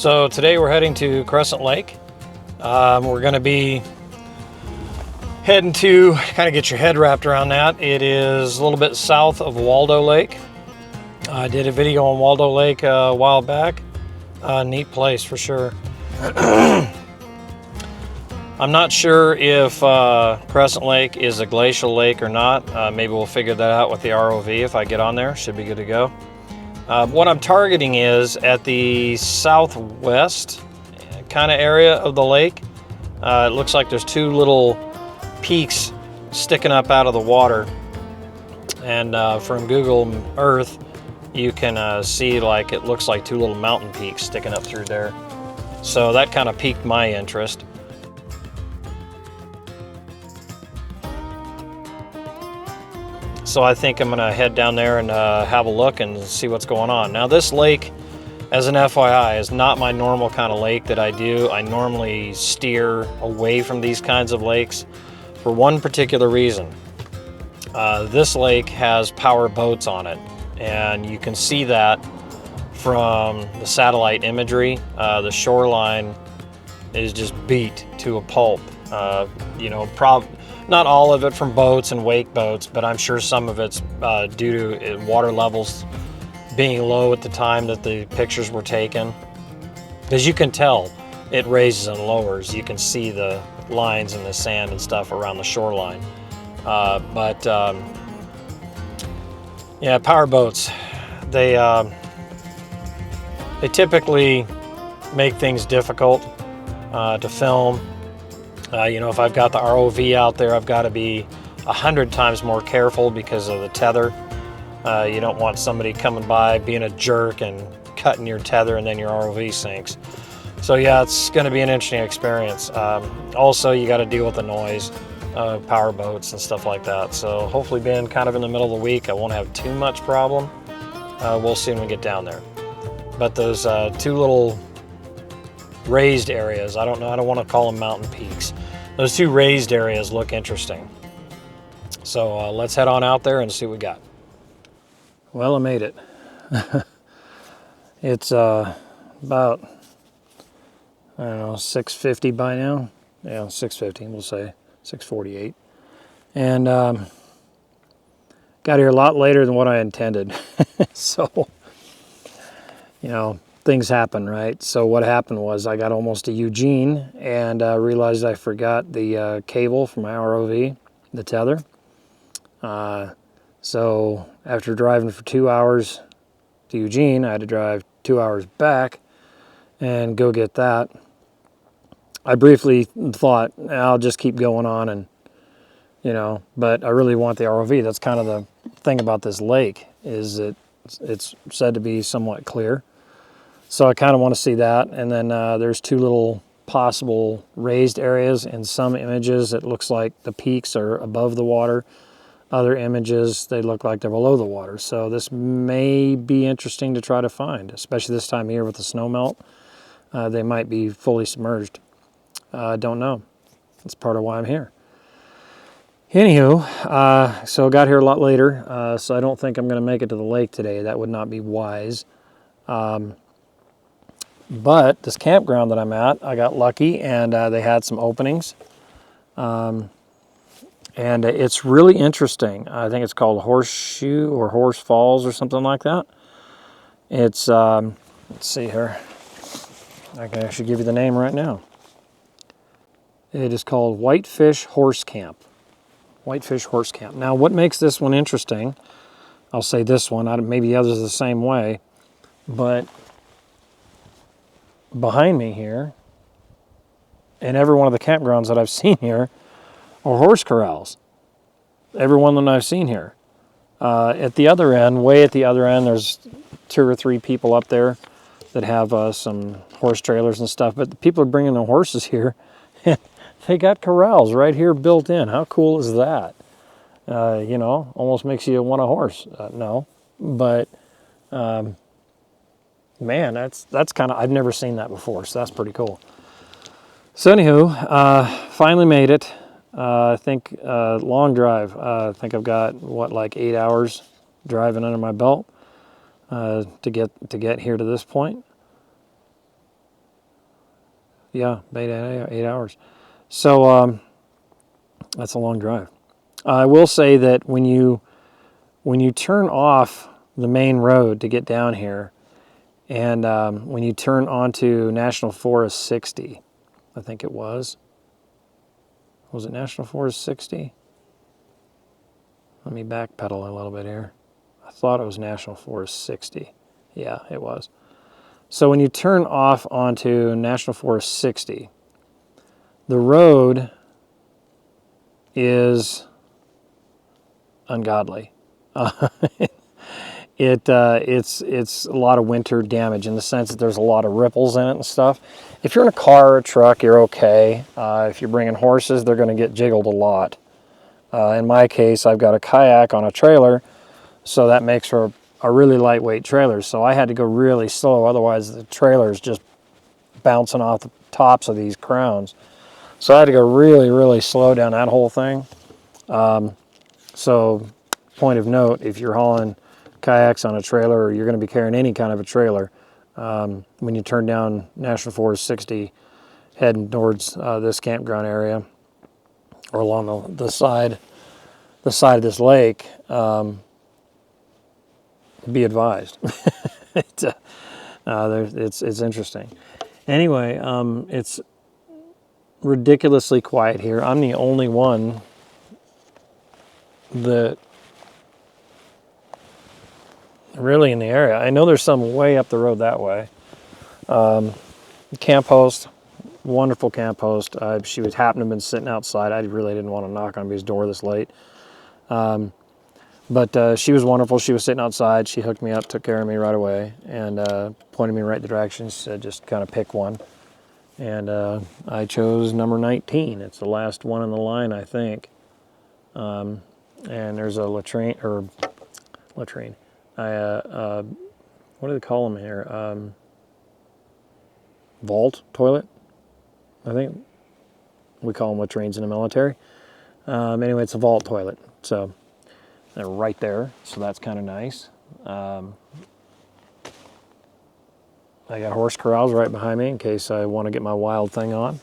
So today we're heading to Crescent Lake. We're going to be heading to kind of get your head wrapped around that. It is a little bit south of Waldo Lake. I did a video on Waldo Lake a while back. Neat place for sure. I'm not sure if Crescent Lake is a glacial lake or not. Maybe we'll figure that out with the ROV if I get on there. Should be good to go. What I'm targeting is at the southwest kind of area of the lake. It looks like there's two little peaks sticking up out of the water. And from Google Earth, you can see like it looks like two little mountain peaks sticking up through there. So that kind of piqued my interest. So I think I'm gonna head down there and have a look and see what's going on. Now this lake, as an FYI, is not my normal kind of lake that I do. I normally steer away from these kinds of lakes for one particular reason. This lake has power boats on it, and you can see that from the satellite imagery. The shoreline is just beat to a pulp. Not all of it from boats and wake boats, but I'm sure some of it's due to water levels being low at the time that the pictures were taken. As you can tell, it raises and lowers. You can see the lines in the sand and stuff around the shoreline. Yeah, power boats, they typically make things difficult to film. If I've got the ROV out there, I've got to be 100 times more careful because of the tether. You don't want somebody coming by being a jerk and cutting your tether and then your ROV sinks. So yeah, it's going to be an interesting experience. Also, you got to deal with the noise, power boats and stuff like that. So hopefully being kind of in the middle of the week, I won't have too much problem. We'll see when we get down there. But those two little raised areas, I don't want to call them mountain peaks. Those two raised areas look interesting. So let's head on out there and see what we got. Well, I made it. It's about, I don't know, 6:50 by now. Yeah, 6:50, we'll say 6:48. And got here a lot later than what I intended. So, things happen, right? So what happened was I got almost to Eugene and realized I forgot the cable for my ROV, the tether. So after driving for 2 hours to Eugene, I had to drive 2 hours back and go get that. I briefly thought, I'll just keep going on and, but I really want the ROV. That's kind of the thing about this lake, is it's said to be somewhat clear. So I kind of want to see that. And then there's two little possible raised areas. In some images, it looks like the peaks are above the water. Other images, they look like they're below the water. So this may be interesting to try to find, especially this time of year with the snow melt. They might be fully submerged. I don't know. That's part of why I'm here. Anywho, so I got here a lot later, so I don't think I'm going to make it to the lake today. That would not be wise. But this campground that I'm at, I got lucky and they had some openings. And it's really interesting. I think it's called Horseshoe or Horse Falls or something like that. It's, let's see here. I can actually give you the name right now. It is called Whitefish Horse Camp. Whitefish Horse Camp. Now, what makes this one interesting, I'll say this one, maybe the others are the same way, but behind me here, and every one of the campgrounds that I've seen here, are horse corrals. Every one that I've seen here. At the other end, way at the other end, there's 2 or 3 people up there that have some horse trailers and stuff, but the people are bringing their horses here. They got corrals right here built in. How cool is that? Almost makes you want a horse. No, but man, that's kind of, I've never seen that before, so that's pretty cool. So anywho, finally made it. I think long drive. I think I've got like 8 hours driving under my belt to get here to this point. Yeah, 8 hours. So that's a long drive. I will say that when you turn off the main road to get down here, and when you turn onto National Forest 60, I think it was it National Forest 60? Let me backpedal a little bit here. I thought it was National Forest 60. Yeah, it was. So when you turn off onto National Forest 60, the road is ungodly. It's a lot of winter damage in the sense that there's a lot of ripples in it and stuff. If you're in a car or a truck, you're okay. If you're bringing horses, they're going to get jiggled a lot. In my case, I've got a kayak on a trailer, so that makes for a really lightweight trailer. So I had to go really slow, otherwise the trailer is just bouncing off the tops of these crowns. So I had to go really, really slow down that whole thing. So, point of note, if you're hauling kayaks on a trailer, or you're going to be carrying any kind of a trailer, when you turn down National Forest 60, heading towards this campground area, or along the side of this lake, be advised. It's interesting. Anyway, it's ridiculously quiet here. I'm the only one that really in the area. I know there's some way up the road that way. Camp host, wonderful camp host. She would happen to have been sitting outside. I really didn't want to knock on his door this late. But she was wonderful. She was sitting outside. She hooked me up, took care of me right away, and pointed me in the right direction. She said, just kind of pick one. And I chose number 19. It's the last one in the line, I think. And there's a latrine. What do they call them here? Vault toilet, I think. We call them latrines in the military. Anyway, it's a vault toilet. So they're right there, so that's kind of nice. I got horse corrals right behind me in case I want to get my wild thing on.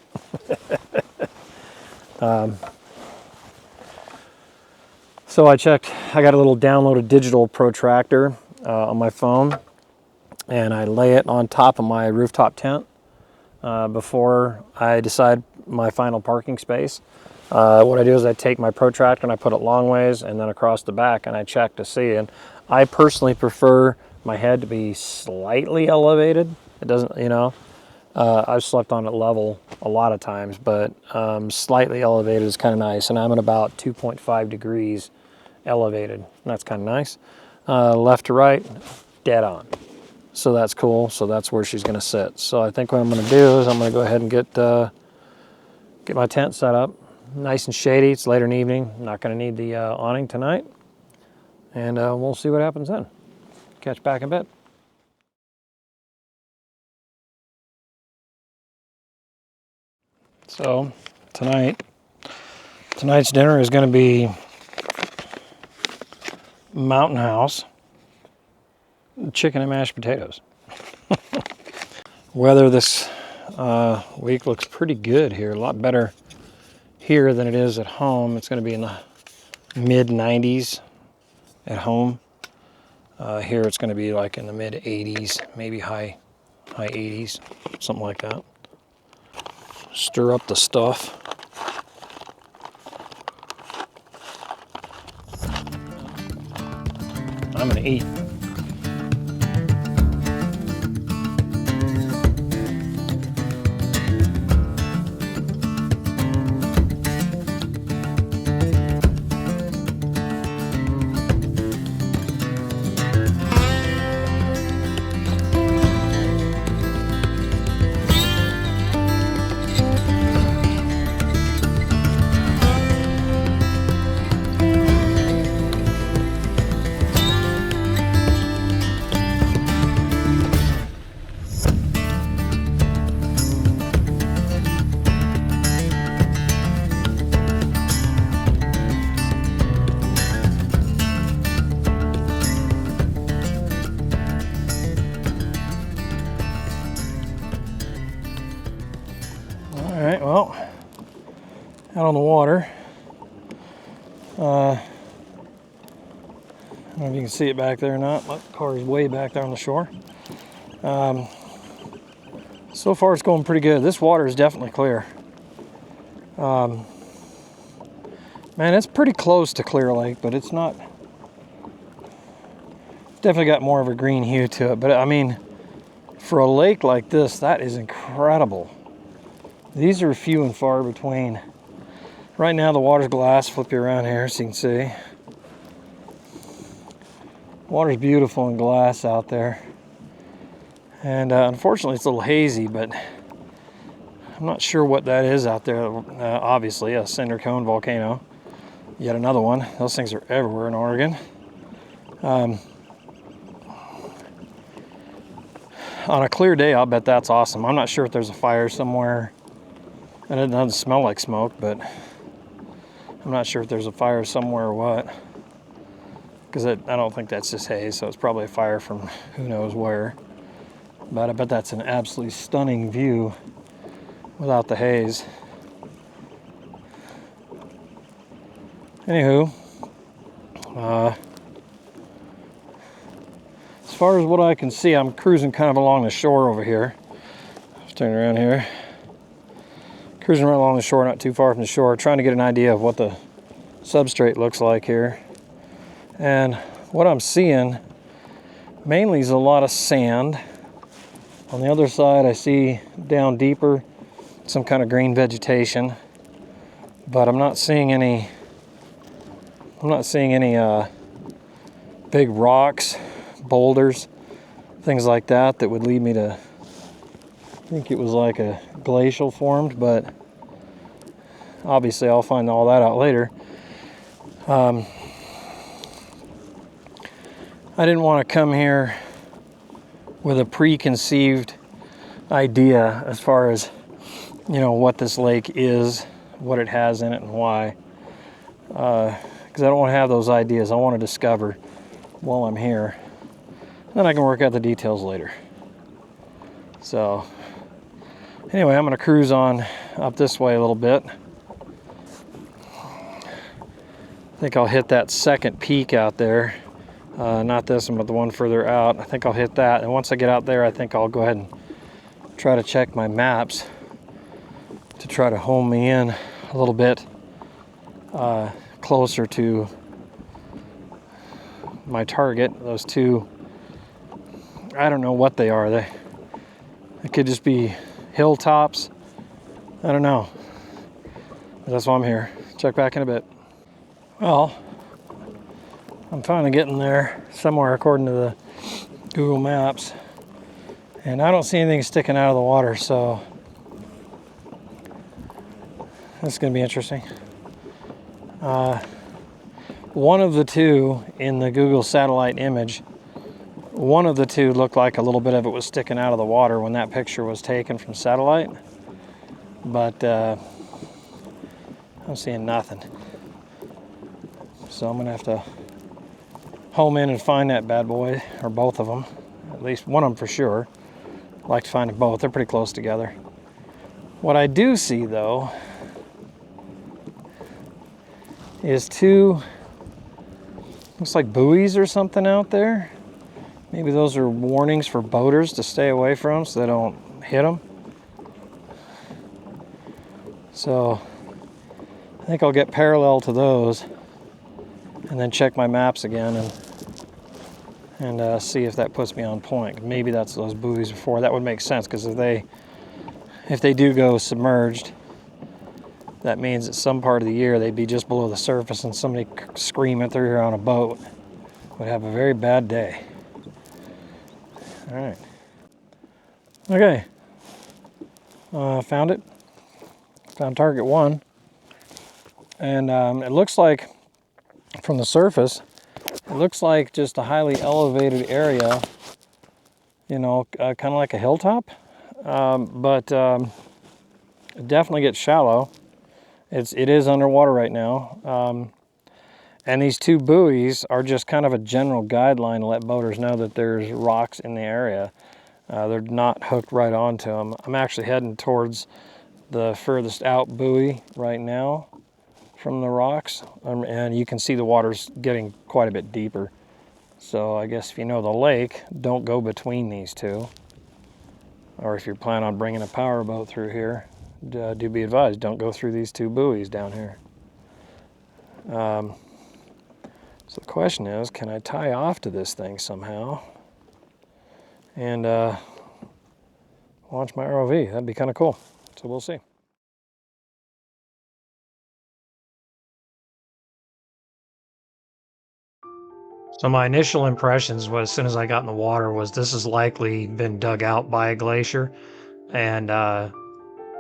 So I checked, I got a little downloaded digital protractor on my phone, and I lay it on top of my rooftop tent before I decide my final parking space. What I do is I take my protractor and I put it long ways and then across the back, and I check to see. And I personally prefer my head to be slightly elevated. It doesn't, I've slept on it level a lot of times, but slightly elevated is kind of nice. And I'm at about 2.5 degrees elevated. And that's kind of nice. Left to right, dead on. So that's cool. So that's where she's going to sit. So I think what I'm going to do is I'm going to go ahead and get my tent set up. Nice and shady. It's later in the evening. I'm not going to need the awning tonight. And we'll see what happens then. Catch back in bed. So tonight's dinner is going to be Mountain House, chicken and mashed potatoes. Weather this week looks pretty good here. A lot better here than it is at home. It's going to be in the mid 90s at home. Here it's going to be like in the mid 80s, maybe high 80s, something like that. Stir up the stuff. I'm going to eat. right, well, out on the water. I don't know if you can see it back there or not. My car is way back there on the shore. So far it's going pretty good. This water is definitely clear. Man, it's pretty close to Clear Lake, but it's not. It's definitely got more of a green hue to it. But I mean, for a lake like this, that is incredible. These are few and far between. Right now the water's glass. Flip you around here so you can see. Water's beautiful and glass out there. And unfortunately it's a little hazy, but I'm not sure what that is out there. Obviously a cinder cone volcano. Yet another one. Those things are everywhere in Oregon. On a clear day, I'll bet that's awesome. I'm not sure if there's a fire somewhere. And it doesn't smell like smoke, but I'm not sure if there's a fire somewhere or what. Because I don't think that's just haze, so it's probably a fire from who knows where. But I bet that's an absolutely stunning view without the haze. Anywho, as far as what I can see, I'm cruising kind of along the shore over here. Let's turn around here. Cruising right along the shore, not too far from the shore, trying to get an idea of what the substrate looks like here. And what I'm seeing mainly is a lot of sand. On the other side, I see down deeper some kind of green vegetation, but I'm not seeing any big rocks, boulders, things like that would lead me to think it was like a glacial formed, but obviously I'll find all that out later. I didn't want to come here with a preconceived idea as far as, you know, what this lake is, what it has in it, and why. Because I don't want to have those ideas. I want to discover while I'm here. Then I can work out the details later. So, anyway, I'm going to cruise on up this way a little bit. I think I'll hit that second peak out there. Not this one, but the one further out. I think I'll hit that. And once I get out there, I think I'll go ahead and try to check my maps to try to home me in a little bit closer to my target. Those two, I don't know what they are. They could just be hilltops. I don't know. But that's why I'm here. Check back in a bit. Well, I'm finally getting there somewhere according to the Google Maps. And I don't see anything sticking out of the water, so that's going to be interesting. One of the two in the Google satellite image, one of the two looked like a little bit of it was sticking out of the water when that picture was taken from satellite. But I'm seeing nothing. So I'm going to have to home in and find that bad boy, or both of them. At least one of them for sure. I'd like to find them both. They're pretty close together. What I do see, though, is two, looks like buoys or something out there. Maybe those are warnings for boaters to stay away from so they don't hit them. So I think I'll get parallel to those and then check my maps again and see if that puts me on point. Maybe that's those buoys before. That would make sense, because if they do go submerged, that means that some part of the year they'd be just below the surface, and somebody screaming through here on a boat would have a very bad day. All right. Okay. Found it. Found target one. And it looks like, from the surface, it looks like just a highly elevated area, you know, kind of like a hilltop, but it definitely gets shallow. It is underwater right now, and these two buoys are just kind of a general guideline to let boaters know that there's rocks in the area. They're not hooked right onto them. I'm actually heading towards the furthest out buoy right now from the rocks, and you can see the water's getting quite a bit deeper. So I guess if you know the lake, don't go between these two. Or if you're planning on bringing a power boat through here, do be advised, don't go through these two buoys down here. So the question is, can I tie off to this thing somehow and launch my ROV? That'd be kind of cool. So we'll see. So my initial impressions was, as soon as I got in the water, was this has likely been dug out by a glacier. And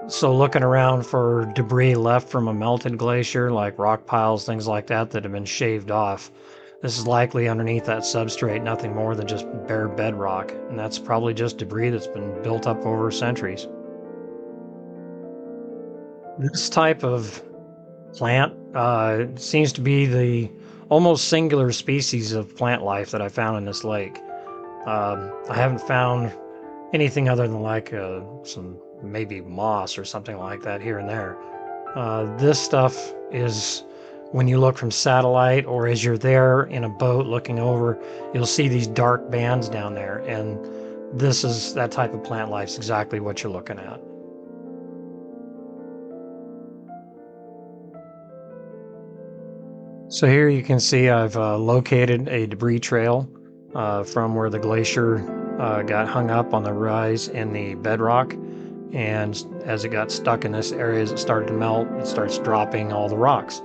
so looking around for debris left from a melted glacier, like rock piles, things like that, that have been shaved off, this is likely underneath that substrate, nothing more than just bare bedrock. And that's probably just debris that's been built up over centuries. This type of plant seems to be the almost singular species of plant life that I found in this lake. I haven't found anything other than like some maybe moss or something like that here and there. This stuff is, when you look from satellite or as you're there in a boat looking over, you'll see these dark bands down there, and this is that type of plant life. Is exactly what you're looking at. So here you can see I've located a debris trail from where the glacier got hung up on the rise in the bedrock. And as it got stuck in this area, as it started to melt, it starts dropping all the rocks.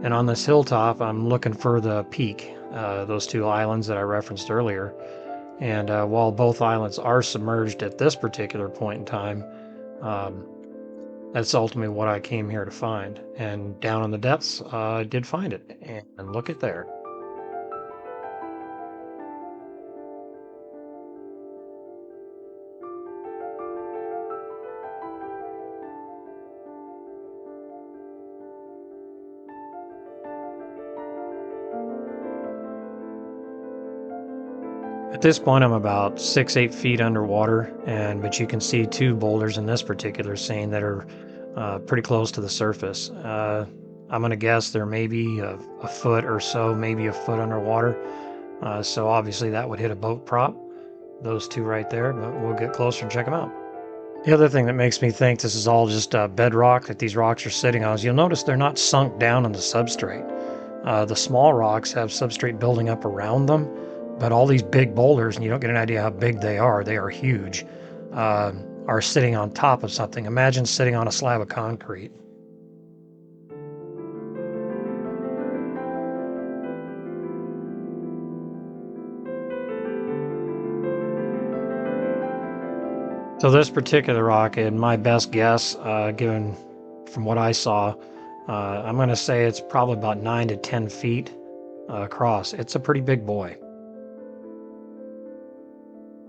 And on this hilltop, I'm looking for the peak, those two islands that I referenced earlier. And while both islands are submerged at this particular point in time, um, that's ultimately what I came here to find. And down in the depths, I did find it. And look at there. At this point, I'm about 6, 8 feet underwater, but you can see two boulders in this particular scene that are pretty close to the surface. I'm going to guess they're maybe a foot or so, maybe a foot underwater. So obviously that would hit a boat prop, those two right there, but we'll get closer and check them out. The other thing that makes me think this is all just bedrock that these rocks are sitting on is you'll notice they're not sunk down in the substrate. The small rocks have substrate building up around them, but all these big boulders, and you don't get an idea how big they are huge, are sitting on top of something. Imagine sitting on a slab of concrete. So this particular rock, in my best guess, given from what I saw, I'm going to say it's probably about 9 to 10 feet across. It's a pretty big boy.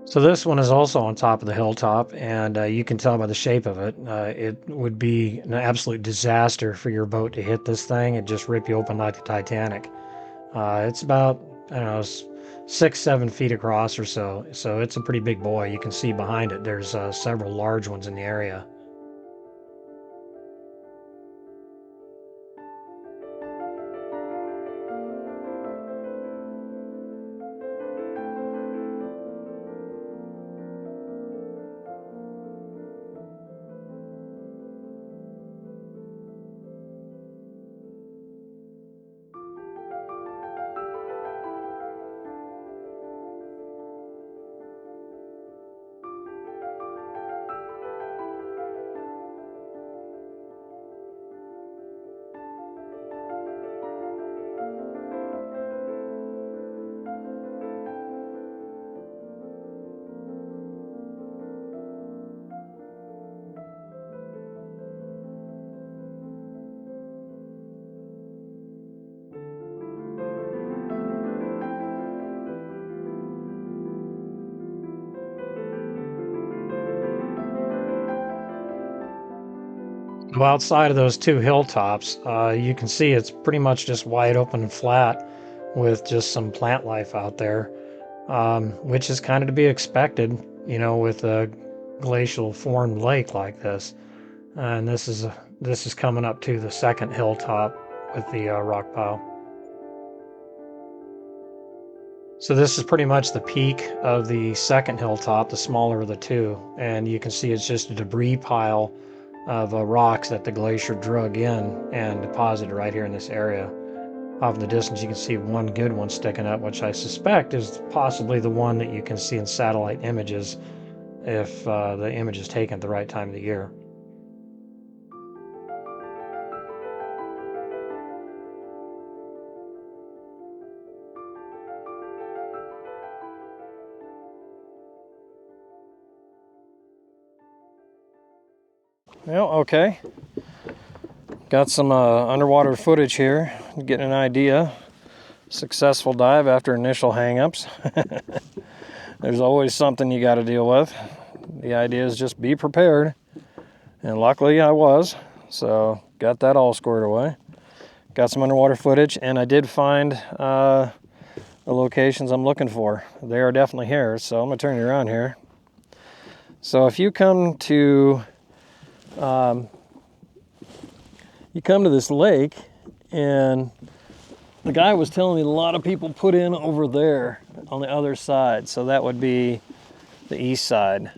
So this one is also on top of the hilltop, and you can tell by the shape of it, it would be an absolute disaster for your boat to hit this thing and just rip you open like the Titanic. It's about, I don't know, 6, 7 feet across or so. So it's a pretty big boy. You can see behind it, there's several large ones in the area. Well, outside of those two hilltops, you can see it's pretty much just wide open and flat with just some plant life out there, which is kind of to be expected, with a glacial formed lake like this. And this is coming up to the second hilltop with the rock pile. So this is pretty much the peak of the second hilltop, the smaller of the two, and you can see it's just a debris pile of rocks that the glacier drug in and deposited right here in this area. Off in the distance you can see one good one sticking up, which I suspect is possibly the one that you can see in satellite images if the image is taken at the right time of the year. Well, okay. Got some underwater footage here, getting an idea. Successful dive after initial hang-ups. There's always something you got to deal with. The idea is just be prepared. And luckily I was, so got that all squared away. Got some underwater footage, and I did find the locations I'm looking for. They are definitely here, so I'm gonna turn you around here. So if you come to this lake, and the guy was telling me a lot of people put in over there on the other side, so that would be the east side.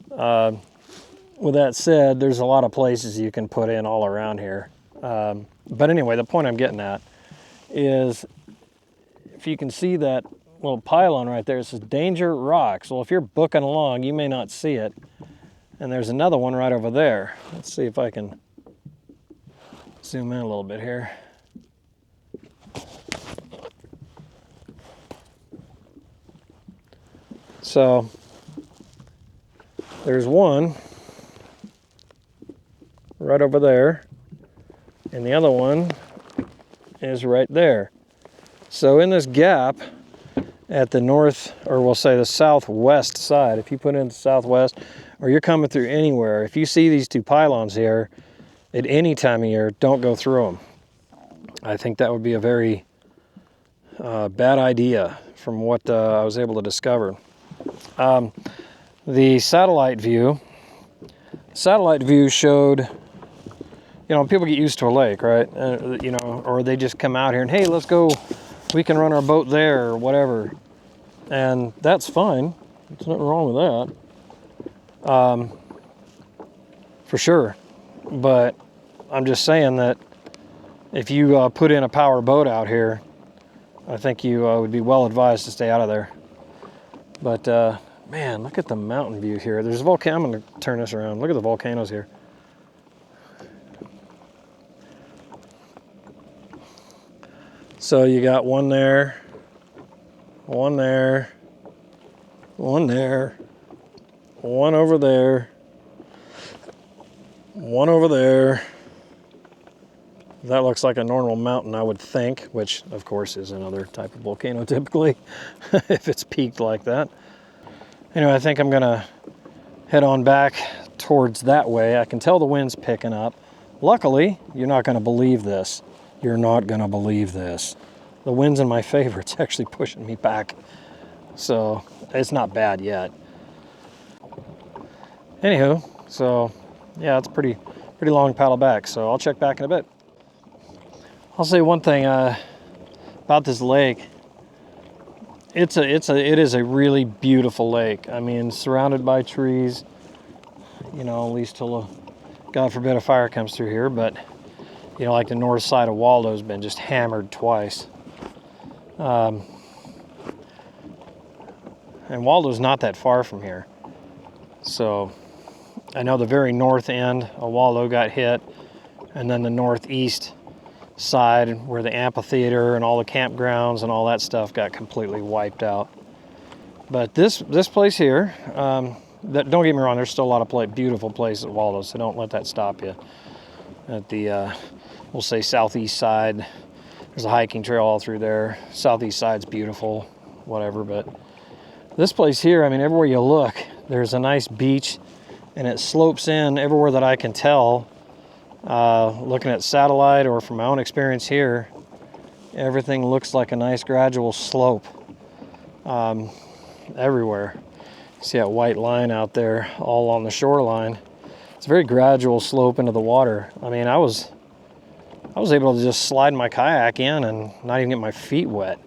With that said, there's a lot of places you can put in all around here. But anyway, the point I'm getting at is, if you can see that little pylon right there, it says Danger Rocks. Well, if you're booking along, you may not see it. And there's another one right over there. Let's see if I can zoom in a little bit here. So there's one right over there, and the other one is right there. So in this gap at the north, or we'll say the southwest side, if you put in the southwest, or you're coming through anywhere, if you see these two pylons here at any time of year, don't go through them. I think that would be a very bad idea from what I was able to discover. The satellite view showed, you know, people get used to a lake, right? You know, or they just come out here and, hey, let's go, we can run our boat there or whatever. And that's fine. There's nothing wrong with that. For sure. But I'm just saying that if you put in a power boat out here, I think you would be well advised to stay out of there. But man, look at the mountain view here. There's a volcano. I'm going to turn this around. Look at the volcanoes here. So you got one there, one there, one there, one over there, one over there. That looks like a normal mountain, I would think, which of course is another type of volcano typically, if it's peaked like that. Anyway, I think I'm gonna head on back towards that way. I can tell the wind's picking up. Luckily, you're not gonna believe this. You're not gonna believe this. The wind's in my favor. It's actually pushing me back. So it's not bad yet. Anywho, so yeah, it's pretty long paddle back. So I'll check back in a bit. I'll say one thing about this lake. It is a really beautiful lake. I mean, surrounded by trees, you know, at least till God forbid a fire comes through here. But you know, like the north side of Waldo's been just hammered twice. And Waldo's not that far from here. So I know the very north end of Waldo got hit, and then the northeast side where the amphitheater and all the campgrounds and all that stuff got completely wiped out. But this place here, don't get me wrong, there's still a lot of beautiful places at Waldo, so don't let that stop you. At the, we'll say southeast side, there's a hiking trail all through there. Southeast side's beautiful, whatever, but this place here, I mean, everywhere you look, there's a nice beach, and it slopes in everywhere that I can tell. Looking at satellite or from my own experience here, everything looks like a nice gradual slope everywhere. See that white line out there all on the shoreline. It's It's a very gradual slope into the water. I mean, I was able to just slide my kayak in and not even get my feet wet.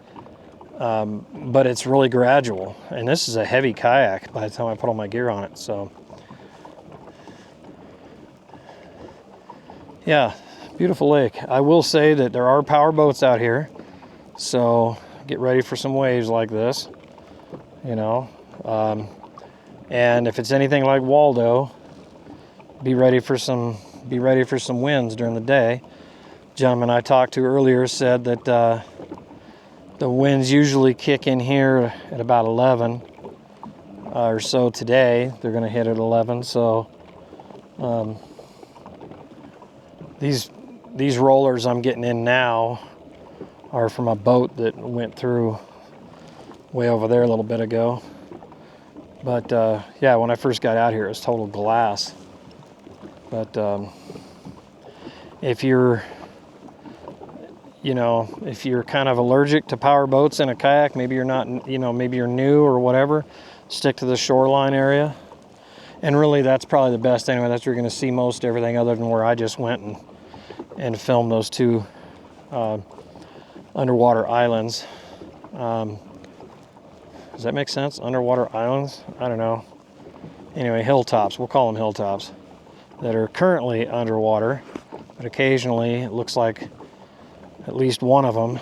But it's really gradual, and this is a heavy kayak by the time I put all my gear on it. So yeah, beautiful lake. I will say that there are power boats out here, so get ready for some waves like this, you know. And if it's anything like Waldo, be ready for some winds during the day. Gentleman I talked to earlier said that the winds usually kick in here at about 11 or so today. They're going to hit at 11. So these rollers I'm getting in now are from a boat that went through way over there a little bit ago. But yeah, when I first got out here, it was total glass. But if you're kind of allergic to power boats in a kayak, maybe you're not, maybe you're new or whatever, stick to the shoreline area. And really, that's probably the best anyway. That's where you're going to see most everything other than where I just went and filmed those two underwater islands. Does that make sense? Underwater islands? I don't know. Anyway, hilltops. We'll call them hilltops that are currently underwater, but occasionally it looks like at least one of them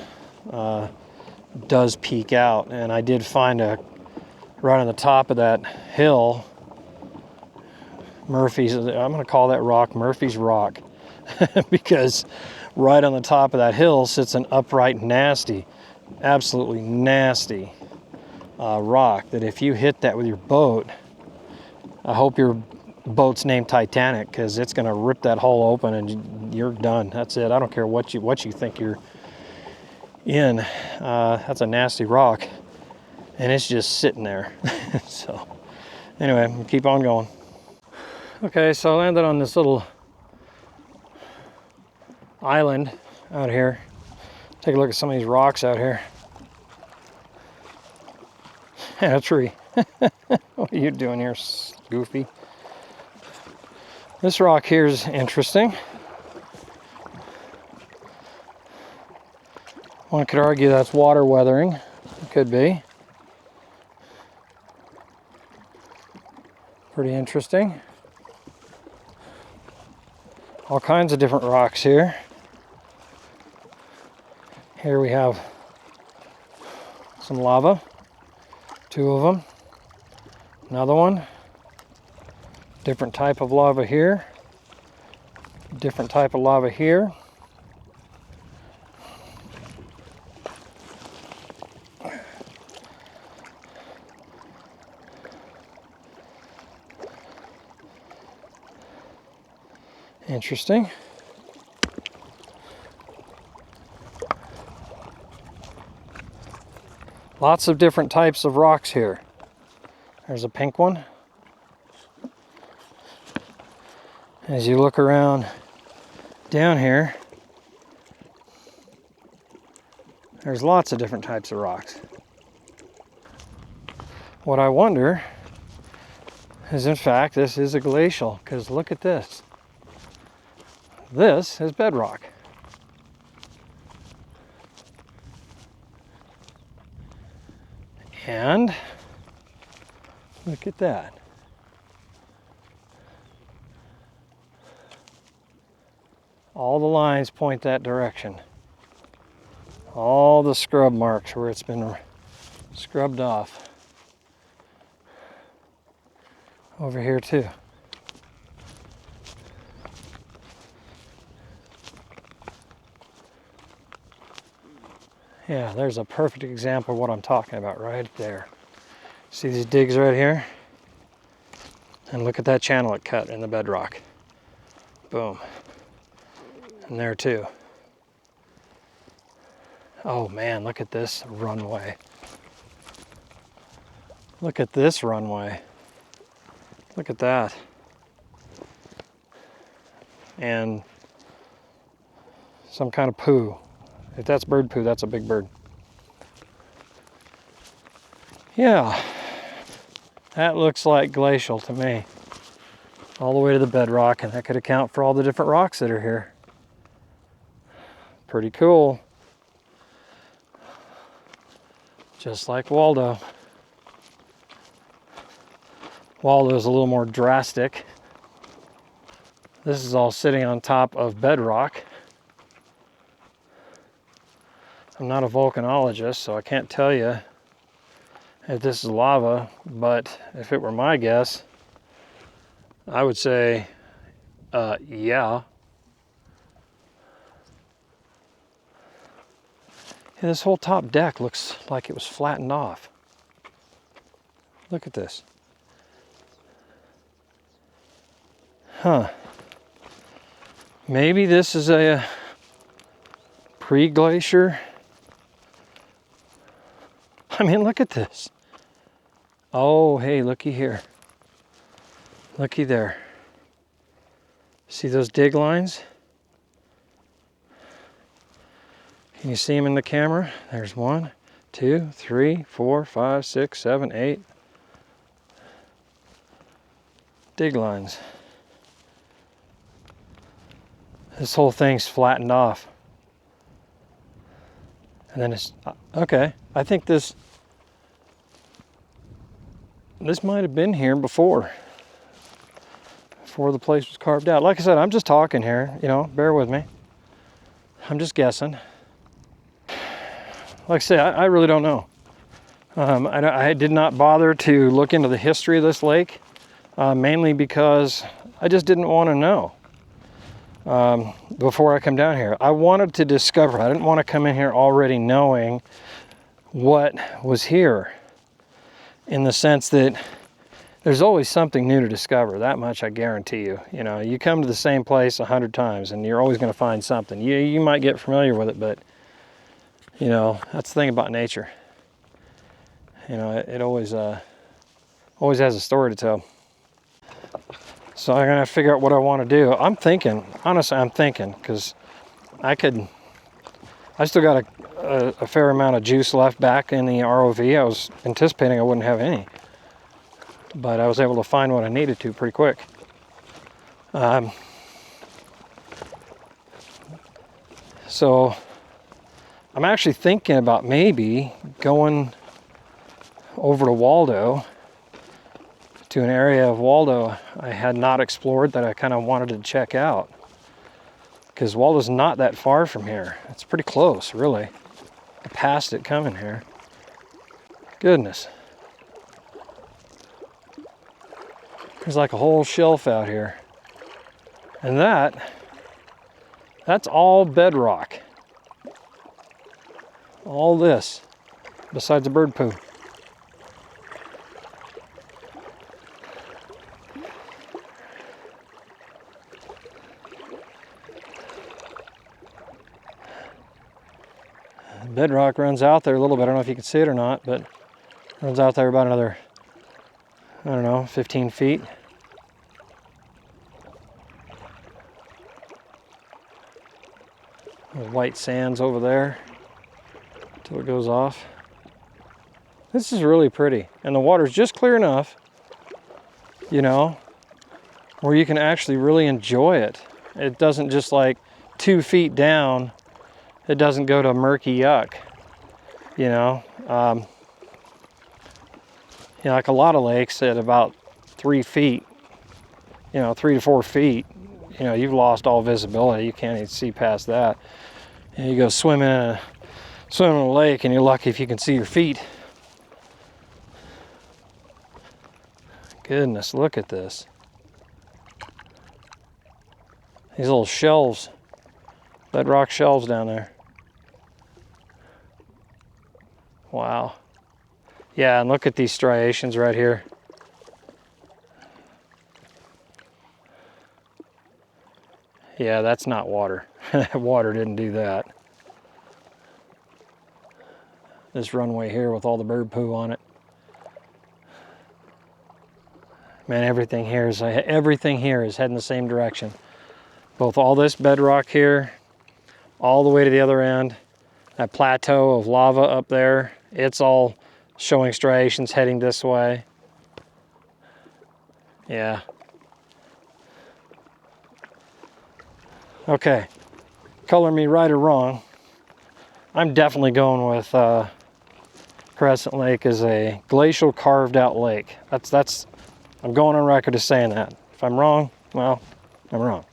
does peek out. And I did find right on the top of that hill, Murphy's, I'm going to call that rock Murphy's Rock, because right on the top of that hill sits an upright, nasty, absolutely nasty rock that if you hit that with your boat, I hope your boat's named Titanic, because it's going to rip that hole open and you're done. That's it. I don't care what you think you're in. That's a nasty rock, and it's just sitting there. So anyway, we'll keep on going. Okay, so I landed on this little island out here. Take a look at some of these rocks out here. And a tree. What are you doing here, Goofy? This rock here is interesting. One could argue that's water weathering. It could be. Pretty interesting. All kinds of different rocks here. Here we have some lava. Two of them. Another one. Different type of lava here. Different type of lava here. Interesting. Lots of different types of rocks here. There's a pink one. As you look around down here, there's lots of different types of rocks. What I wonder is, in fact, this is a glacial, because look at this. This is bedrock. And look at that. All the lines point that direction. All the scrub marks where it's been scrubbed off. Over here too. Yeah, there's a perfect example of what I'm talking about right there. See these digs right here? And look at that channel it cut in the bedrock. Boom. And there too. Oh man, look at this runway. Look at this runway. Look at that. And some kind of poo. If that's bird poo, that's a big bird. Yeah, that looks like glacial to me. all the way to the bedrock, and that could account for all the different rocks that are here. Pretty cool. Just like Waldo. Waldo's a little more drastic. This is all sitting on top of bedrock. I'm not a volcanologist, so I can't tell you if this is lava, but if it were my guess, I would say, yeah. And this whole top deck looks like it was flattened off. Look at this. Huh. Maybe this is a pre-glacier. I mean, look at this. Oh, hey, looky here. Looky there. See those dig lines? Can you see them in the camera? There's 1, 2, 3, 4, 5, 6, 7, 8 dig lines. This whole thing's flattened off. And then it's, okay, I think this might have been here before the place was carved out. Like I said, I'm just talking here, you know, bear with me. I'm just guessing. Like I say, I really don't know. I did not bother to look into the history of this lake, mainly because I just didn't want to know before I come down here. I wanted to discover. I didn't want to come in here already knowing what was here, in the sense that there's always something new to discover. That much I guarantee you. You know, you come to the same place 100 times and you're always going to find something. You might get familiar with it, but you know, that's the thing about nature. You know, it always has a story to tell. So I'm gonna figure out what I want to do. I'm thinking, honestly, because I still got a fair amount of juice left back in the ROV. I was anticipating I wouldn't have any, but I was able to find what I needed to pretty quick. So I'm actually thinking about maybe going over to Waldo, to an area of Waldo I had not explored that I kind of wanted to check out. Because Waldo's not that far from here. It's pretty close, really. I passed it coming here. Goodness. There's like a whole shelf out here. And that's all bedrock. All this, besides the bird poo. Bedrock runs out there a little bit. I don't know if you can see it or not, but runs out there about another, I don't know, 15 feet. White sands over there till it goes off. This is really pretty, and the water's just clear enough, you know, where you can actually really enjoy it. It doesn't just like 2 feet down, it doesn't go to murky yuck, you know. You know, like a lot of lakes at about 3 feet, you know, 3 to 4 feet, you know, you've lost all visibility. You can't even see past that. And you go swimming in a lake and you're lucky if you can see your feet. Goodness, look at this. These little shelves, bedrock shelves down there. Wow. Yeah, and look at these striations right here. Yeah, that's not water. Water didn't do that. This runway here with all the bird poo on it. Man, everything here is heading the same direction. Both all this bedrock here, all the way to the other end, that plateau of lava up there, it's all showing striations heading this way. Yeah, Okay, color me right or wrong. I'm definitely going with Crescent Lake as a glacial carved out lake. I'm going on record as saying that. If I'm wrong, well, I'm wrong.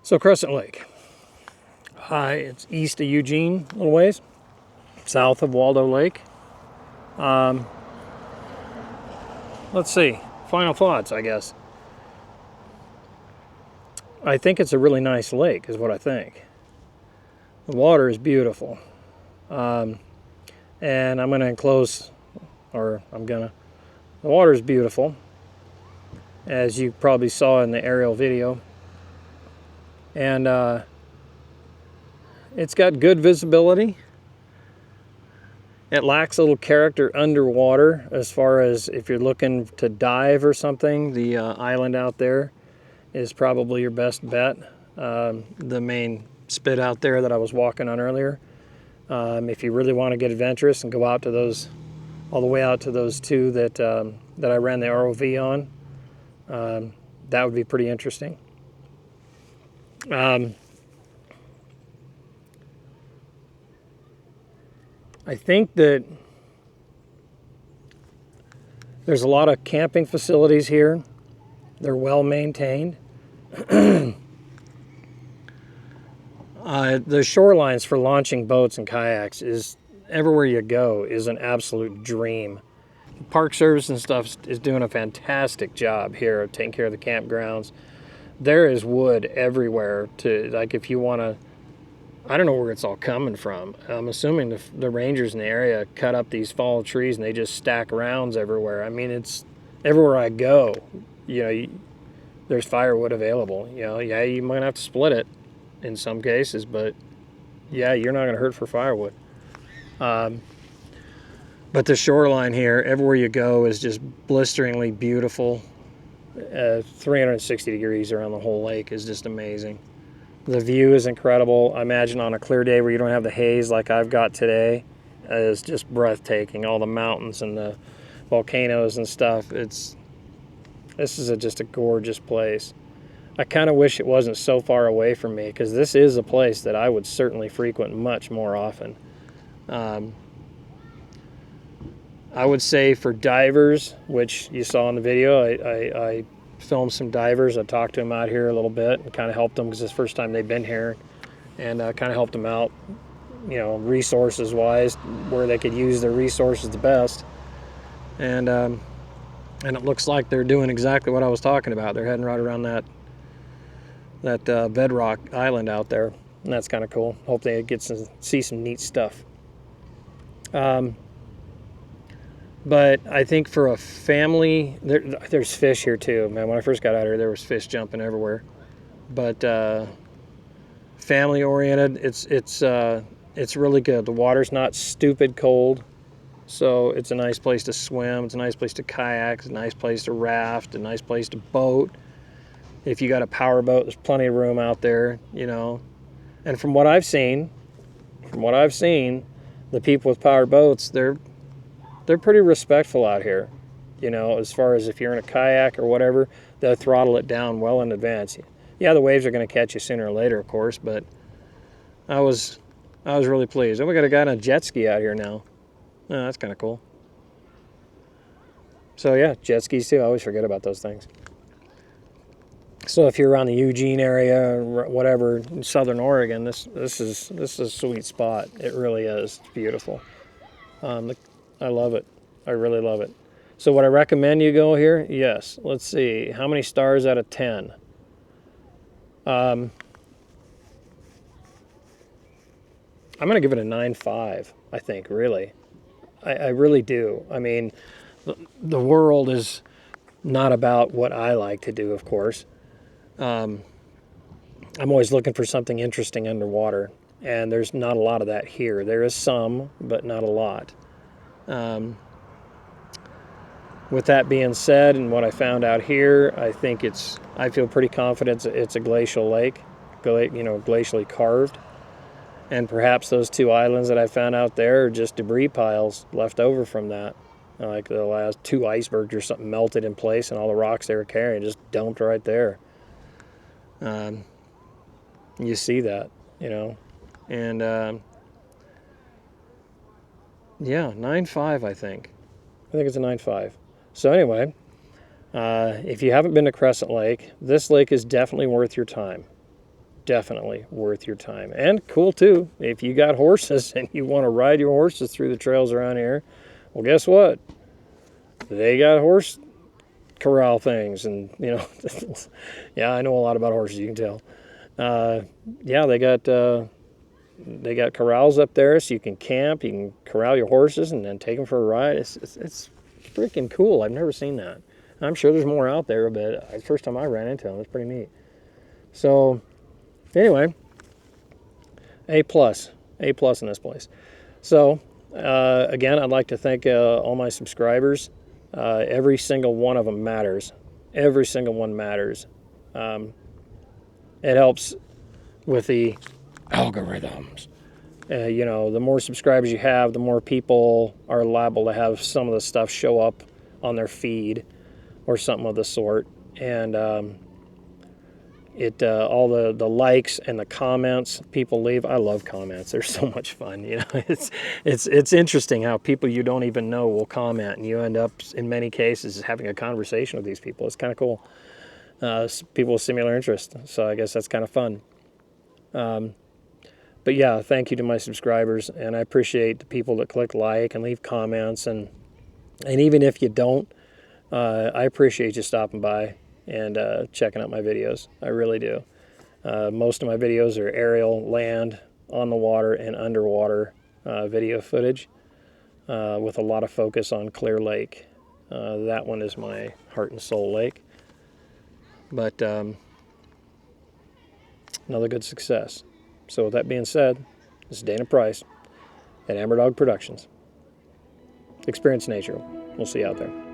So Crescent Lake, it's east of Eugene a little ways, south of Waldo Lake. Let's see, final thoughts, I guess. I think it's a really nice lake is what I think. The water is beautiful. And I'm going to enclose, the water is beautiful, as you probably saw in the aerial video. And it's got good visibility. It lacks a little character underwater as far as if you're looking to dive or something. The island out there is probably your best bet. The main spit out there that I was walking on earlier. If you really want to get adventurous and go out to those, all the way out to those two that I ran the ROV on, that would be pretty interesting. I think that there's a lot of camping facilities here. They're well maintained. The shorelines for launching boats and kayaks is everywhere you go is an absolute dream. Park Service and stuff is doing a fantastic job here of taking care of the campgrounds. there is wood everywhere to, like, if you want to, I don't know where it's all coming from. I'm assuming the rangers in the area cut up these fall trees and they just stack rounds everywhere. I mean, it's everywhere I go, there's firewood available. Yeah, you might have to split it in some cases, but yeah, you're not going to hurt for firewood. But the shoreline here, everywhere you go, is just blisteringly beautiful. 360 degrees around the whole lake is just amazing. The view is incredible. I imagine on a clear day where you don't have the haze like I've got today, is just breathtaking. All the mountains and the volcanoes and stuff. This is just a gorgeous place. I kind of wish it wasn't so far away from me, because this is a place that I would certainly frequent much more often. I would say for divers, which you saw in the video, I filmed some divers. I talked to them out here a little bit and kind of helped them, because it's the first time they've been here, and kind of helped them out, resources wise, where they could use their resources the best. And it looks like they're doing exactly what I was talking about. They're heading right around that bedrock island out there, and that's kind of cool. Hope they get to see some neat stuff. But I think for a family, there's fish here too. Man, when I first got out here, there was fish jumping everywhere. But family oriented, it's really good. The water's not stupid cold, so it's a nice place to swim. It's a nice place to kayak. It's a nice place to raft. A nice place to boat. If you got a power boat, there's plenty of room out there. And from what I've seen, the people with power boats, they're pretty respectful out here, as far as if you're in a kayak or whatever, they'll throttle it down well in advance. Yeah, the waves are going to catch you sooner or later, of course, but I was really pleased. And we got a guy on a jet ski out here now. Oh, that's kind of cool. So yeah, jet skis too. I always forget about those things. So if you're around the Eugene area or whatever, in Southern Oregon, this is a sweet spot. It really is. It's beautiful. I love it. I really love it. So would I recommend you go here? Yes. Let's see. How many stars out of 10? I'm going to give it a 9.5, I think, really. I really do. I mean, the world is not about what I like to do, of course. I'm always looking for something interesting underwater, and there's not a lot of that here. There is some, but not a lot. With that being said, and what I found out here, I feel pretty confident it's a glacial lake, glacially carved. And perhaps those two islands that I found out there are just debris piles left over from that. Like the last 2 icebergs or something melted in place, and all the rocks they were carrying just dumped right there. You see that, and yeah, 9.5, I think. It's a 9.5. So anyway, if you haven't been to Crescent Lake, this lake is definitely worth your time. Definitely worth your time. And cool too, if you got horses and you want to ride your horses through the trails around here, well, guess what? They got horse corral things, and yeah, I know a lot about horses, you can tell. Yeah, they got corrals up there, so you can camp, you can corral your horses and then take them for a ride. It's freaking cool. I've never seen that. I'm sure there's more out there, but the first time I ran into them, it's pretty neat. So anyway, A+ in this place. So again, I'd like to thank all my subscribers. Every single one of them matters. Every single one matters. It helps with the algorithms. The more subscribers you have, the more people are liable to have some of the stuff show up on their feed or something of the sort. And all the likes and the comments people leave. I love comments. They're so much fun. It's interesting how people you don't even know will comment, and you end up in many cases having a conversation with these people. It's kind of cool. People with similar interests. So I guess that's kind of fun. But yeah, thank you to my subscribers, and I appreciate the people that click like and leave comments, and even if you don't, I appreciate you stopping by and checking out my videos. I really do. Most of my videos are aerial, land, on the water, and underwater video footage with a lot of focus on Clear Lake. That one is my heart and soul lake. But another good success. So with that being said, this is Dana Price at Amber Dog Productions. Experience nature. We'll see you out there.